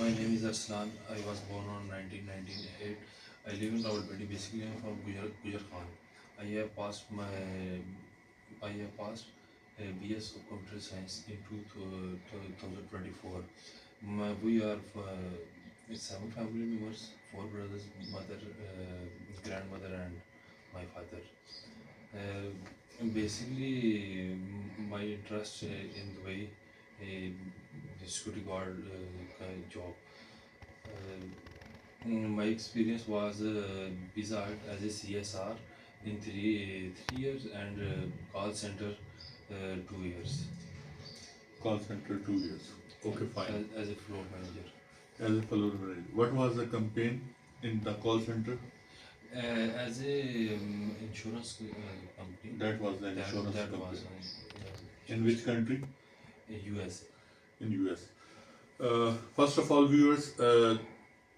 My name is Arslan. I was born on 1998. I live in Rawalpindi. Basically, I'm from Gujar Khan. I have passed my BS of Computer Science in 2024. We are 7 family members, 4 brothers, mother, grandmother, and my father. Basically, my interest in the way the security guard job. My experience was bizarre as a CSR in three years and call center 2 years Call center 2 years. Okay, fine. as a floor manager. As a fellow manager, what was the campaign in the call center? As a insurance company. That was the insurance that company. was In which country? US. In US. First of all viewers,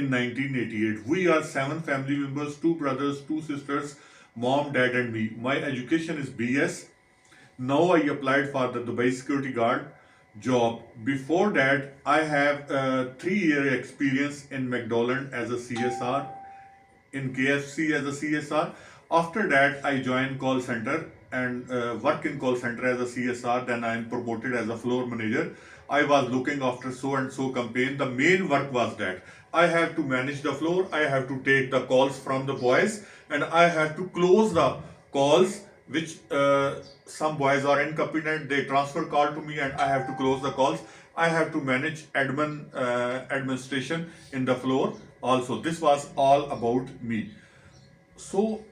in 1988. We are 7 family members, 2 brothers, 2 sisters, mom, dad and me. My education is BS. Now I applied for the Dubai security guard job. Before that, I have 3-year experience in McDonald's as a CSR, in KFC as a CSR. After that, I joined call center and work in call center as a CSR. Then I am promoted as a floor manager. I was looking after so and so campaign. The main work was that I have to manage the floor, I have to take the calls from the boys, and I have to close the calls which some boys are incompetent, they transfer call to me and I have to close the calls. I have to manage administration in the floor also. This was all about me. So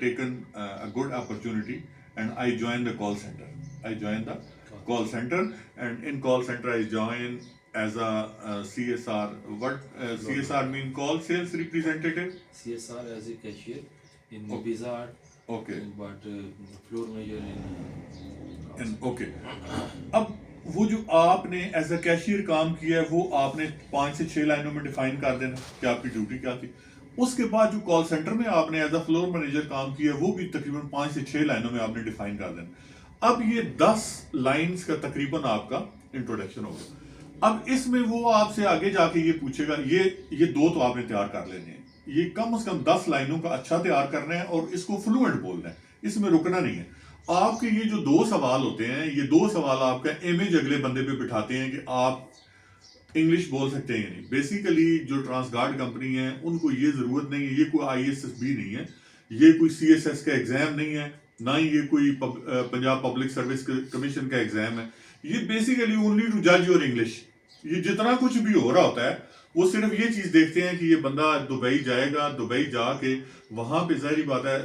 taken good opportunity and I join the call centre. I join the call center, and in call center I join as a CSR. What CSR mean? Call sales representative. CSR as a cashier in Okay. Pizza Hut, Okay. but floor manager in Okay. اب وہ جو آپ نے as a cashier کام کیا ہے وہ آپ نے 5 سے 6 لائنوں میں ڈیفائن کر دینا کہ آپ کی ڈیوٹی کیا تھی. اس کے بعد جو کال سینٹر میں آپ نے ایز اے فلور مینیجر کام کیا ہے وہ بھی تقریباً 5 سے 6 لائنوں میں آپ نے ڈیفائن کر دینا. اب یہ 10 لائنز کا تقریباً آپ کا انٹروڈکشن ہوگا. اب اس میں وہ آپ سے آگے جا کے یہ پوچھے گا یہ 2 تو آپ نے تیار کر لینے ہیں, یہ کم از کم 10 لائنوں کا اچھا تیار کرنا ہے اور اس کو فلوئنٹ بولنا ہے, اس میں رکنا نہیں ہے. آپ کے یہ جو 2 سوال ہوتے ہیں, یہ 2 سوال آپ کا امیج اگلے بندے پہ بٹھاتے ہیں کہ آپ انگلش بول سکتے ہیں یا نہیں. بیسیکلی جو ٹرانسگارڈ کمپنی ہے ان کو یہ ضرورت نہیں ہے, یہ کوئی ISSB نہیں ہے, یہ کوئی CSS کا ایگزام نہیں ہے, نہ ہی یہ کوئی پنجاب پبلک سروس کمیشن کا ایگزام ہے. یہ بیسیکلی اونلی ٹو جج یور انگلش. یہ جتنا کچھ بھی ہو رہا ہوتا ہے وہ صرف یہ چیز دیکھتے ہیں کہ یہ بندہ دبئی جائے گا, دبئی جا کے وہاں پہ ظاہری بات ہے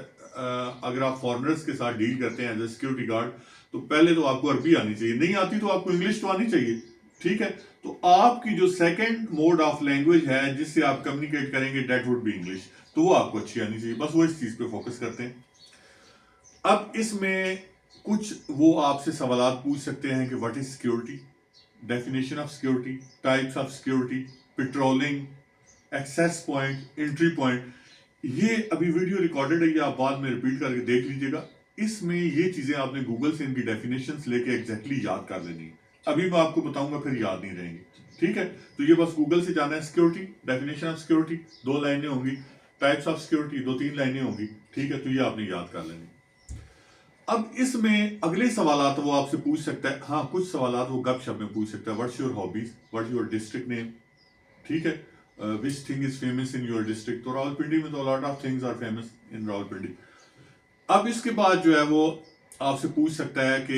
اگر آپ فارنرز کے ساتھ ڈیل کرتے ہیں ایز اے سیکورٹی گارڈ تو پہلے تو آپ کو عربی آنی چاہیے, نہیں آتی تو آپ کو انگلش تو آنی چاہیے. ٹھیک ہے, تو آپ کی جو سیکنڈ موڈ آف لینگویج ہے جس سے آپ کمیونیکیٹ کریں گے دیٹ وڈ بی انگلش, تو وہ آپ کو اچھی آنی چاہیے. بس وہ اس چیز پہ فوکس کرتے ہیں. اب اس میں کچھ وہ آپ سے سوالات پوچھ سکتے ہیں کہ what is security, definition of security, types of security, patrolling, access point, entry point. یہ ابھی ویڈیو ریکارڈڈ ہے, یہ آپ بعد میں ریپیٹ کر کے دیکھ لیجیے گا. اس میں یہ چیزیں آپ نے گوگل سے ان کی ڈیفینیشنز لے کے ایگزیکٹلی یاد کر لینی ہے. ابھی میں آپ کو بتاؤں گا پھر یاد نہیں رہیں گی. ٹھیک ہے, تو یہ بس گوگل سے جانا ہے. سیکورٹی, ڈیفینیشن آف سیکورٹی 2 لائنیں ہوں گی, ٹائپس آف سیکورٹی 2-3 لائنیں ہوں گی. ٹھیک ہے, تو یہ آپ نے یاد کر لینی. اب اس میں اگلے سوالات وہ آپ سے پوچھ سکتا ہے. ہاں, کچھ سوالات وہ گپ شپ میں پوچھ سکتا ہے. What's your hobbies, what your district name. ٹھیک ہے, which thing is famous in your district. تو راولپنڈی میں تو a lot of things are famous in Rawalpindi. اب اس کے بعد جو ہے وہ آپ سے پوچھ سکتا ہے کہ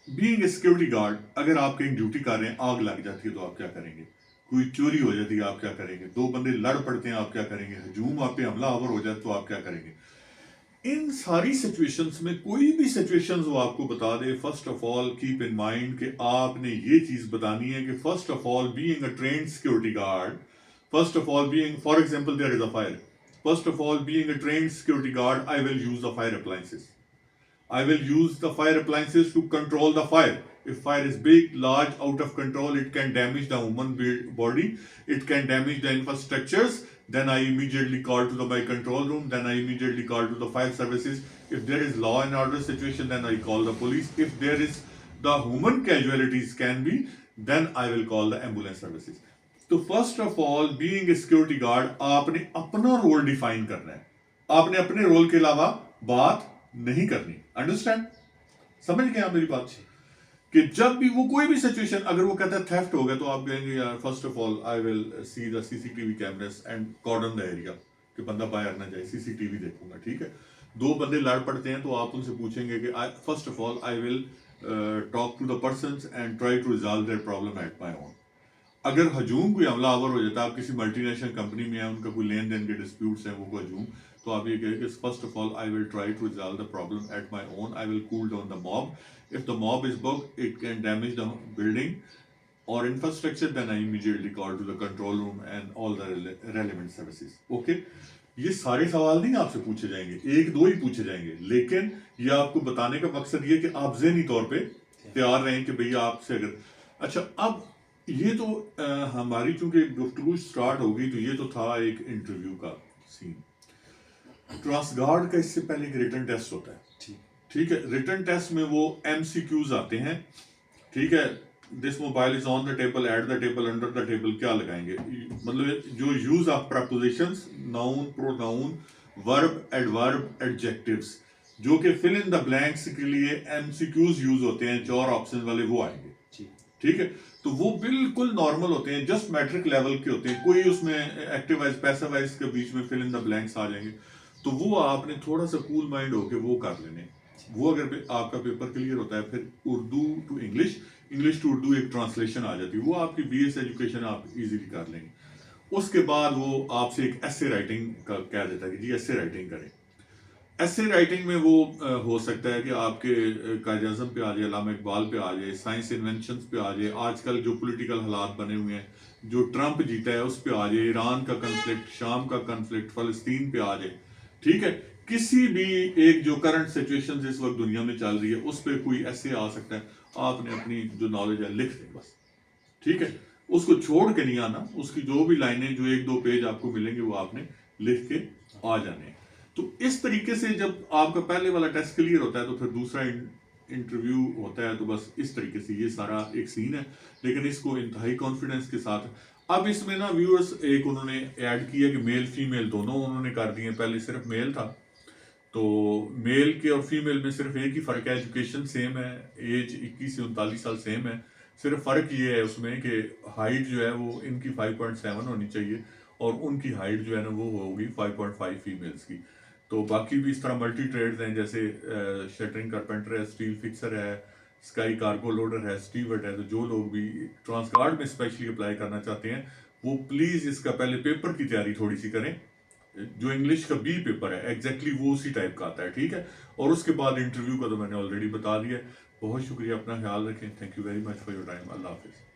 being a security guard, اگر آپ کہیں ڈیوٹی کر رہے ہیں, آگ لگ جاتی ہے تو آپ کیا کریں گے, کوئی چوری ہو جاتی ہے آپ کیا کریں گے, 2 بندے لڑ پڑتے ہیں آپ کیا کریں گے, ہجوم آپ پہ حملہ آور ہو جائے تو آپ کیا کریں گے. ان ساری سچویشنز میں کوئی بھی سچویشنز وہ آپ کو بتا دے, first of all keep in mind کہ آپ نے یہ چیز بتانی ہے کہ first of all being a trained security guard, first of all being, for example there is a fire, first of all being a trained security guard I will use the fire appliances. I will use the fire appliances to control the fire. If fire is big, large, out of control, it can damage the human body, it can damage the infrastructures. Then I immediately call to my control room, then I immediately call to the fire services. If there is law and order situation, then I call the police. If there is the human casualties can be, then I will call the ambulance services. تو first of all being a security guard آپ نے اپنا role define کرنا ہے. آپ نے اپنے role کے علاوہ بات نہیں کرنی. انڈرسٹینڈ, سمجھ گئے آپ میری بات, کہ جب بھی وہ کوئی بھی سچویشن, اگر وہ کہتا ہے تھیفٹ ہو گیا تو آپ کہیں گے یار first of all I will see the CCTV cameras and cordon the area, کہ بندہ باہر نہ جائے, CCTV دیکھوں گا. ٹھیک ہے, 2 بندے لڑ پڑتے ہیں تو آپ ان سے پوچھیں گے کہ first of all I will talk to the persons and try to resolve their problem at my own. اگر ہجوم کوئی حملہ آور ہو جاتا ہے, آپ کسی ملٹی نیشنل کمپنی میں ہیں, ان کا کوئی لین دین کے ڈسپیوٹس ہیں, وہ ہجوم, تو آپ یہ کہیں کہ first of all I will try to resolve the problem at my own, I will cool down the mob. If the mob is big it can damage the building اور infrastructure, then I immediately call to the control room and all the relevant services. Okay, یہ سارے سوال نہیں آپ سے پوچھے جائیں گے, 1-2 ہی پوچھے جائیں گے, لیکن یہ آپ کو بتانے کا مقصد یہ کہ آپ ذہنی طور پہ تیار رہیں کہ بھئی آپ سے اگر. اچھا, اب یہ تو ہماری چونکہ گفتگو سٹارٹ ہو گئی تو یہ تو تھا ایک انٹرویو کا سین. ٹرانس گارڈ کا اس سے پہلے ایک ریٹن ٹیسٹ ہوتا ہے. ٹھیک ہے, ریٹن ٹیسٹ میں وہ MCQs آتے ہیں. ٹھیک ہے, this mobile is on the table, at the table, under the table, کیا لگائیں گے, مطلب جو use of prepositions, noun, pronoun, verb, adverb, adjectives, جو کہ فل ان دا بلینکس کے لیے MCQs یوز ہوتے ہیں, 4 آپشن والے وہ آئیں گے. ٹھیک ہے, تو وہ بالکل نارمل ہوتے ہیں, جسٹ میٹرک لیول کے ہوتے ہیں, کوئی اس میں ایکٹیو وائز پیسو وائز کے بیچ میں فل ان دا بلینکس آ جائیں گے. تو وہ آپ نے تھوڑا سا کول مائنڈ ہو کے وہ کر لینے. وہ اگر آپ کا پیپر کلیئر ہوتا ہے, پھر Urdu to English, English to Urdu ایک ٹرانسلیشن آ جاتی ہے, وہ آپ کی BS ایجوکیشن آپ ایزیلی کر لیں گے. اس کے بعد وہ آپ سے ایک ایسے رائٹنگ کا کہہ دیتا ہے کہ جی ایسے رائٹنگ کریں. ایسے رائٹنگ میں وہ ہو سکتا ہے کہ آپ کے قائد اعظم پہ آ جائے, علامہ اقبال پہ آ جائے, سائنس انوینشنز پہ آ جائے, آج کل جو پولیٹیکل حالات بنے ہوئے ہیں, جو ٹرمپ جیتا ہے اس پہ آ جائے, ایران کا کنفلکٹ, شام کا کنفلکٹ, فلسطین پہ آ جائے, ٹھیک ہے, کسی بھی ایک جو کرنٹ سچویشن اس وقت دنیا میں چل رہی ہے اس پہ کوئی ایسے آ سکتا ہے. آپ نے اپنی جو نالج ہے لکھ دیں بس, ٹھیک ہے, اس کو چھوڑ کے نہیں آنا. اس کی جو بھی لائنیں, جو 1-2 پیج آپ کو ملیں گے وہ آپ نے لکھ کے آ جانے ہیں. تو اس طریقے سے جب آپ کا پہلے والا ٹیسٹ کلیئر ہوتا ہے تو پھر دوسرا انٹرویو ہوتا ہے. تو بس اس طریقے سے یہ سارا ایک سین ہے, لیکن اس کو انتہائی کانفیڈنس کے ساتھ. اب اس میں نا ویورز ایک انہوں نے ایڈ کیا کہ میل فیمیل دونوں انہوں نے کر دیے. پہلے صرف میل تھا, تو میل کے اور فیمیل میں صرف ایک ہی فرق ہے, ایجوکیشن سیم ہے, ایج 21 سے 39 سال سیم ہے. صرف فرق یہ ہے اس میں کہ ہائٹ جو ہے وہ ان کی 5.7 ہونی چاہیے اور ان کی ہائٹ جو ہے نا وہ ہوگی 5.5 فیمیلز کی. تو باقی بھی اس طرح ملٹی ٹریڈز ہیں, جیسے شٹرنگ کارپینٹر ہے, اسٹیل فکسر ہے, اسکائی کارگو لوڈر ہے, اسٹیورڈ ہے. تو جو لوگ بھی ٹرانس گارڈ میں اسپیشلی اپلائی کرنا چاہتے ہیں وہ پلیز اس کا پہلے پیپر کی تیاری تھوڑی سی کریں. جو انگلش کا بی پیپر ہے ایگزیکٹلی وہ اسی ٹائپ کا آتا ہے, ٹھیک ہے. اور اس کے بعد انٹرویو کا تو میں نے آلریڈی بتا دیا ہے. بہت شکریہ, اپنا خیال رکھیں. Thank you very much for your time. اللہ حافظ.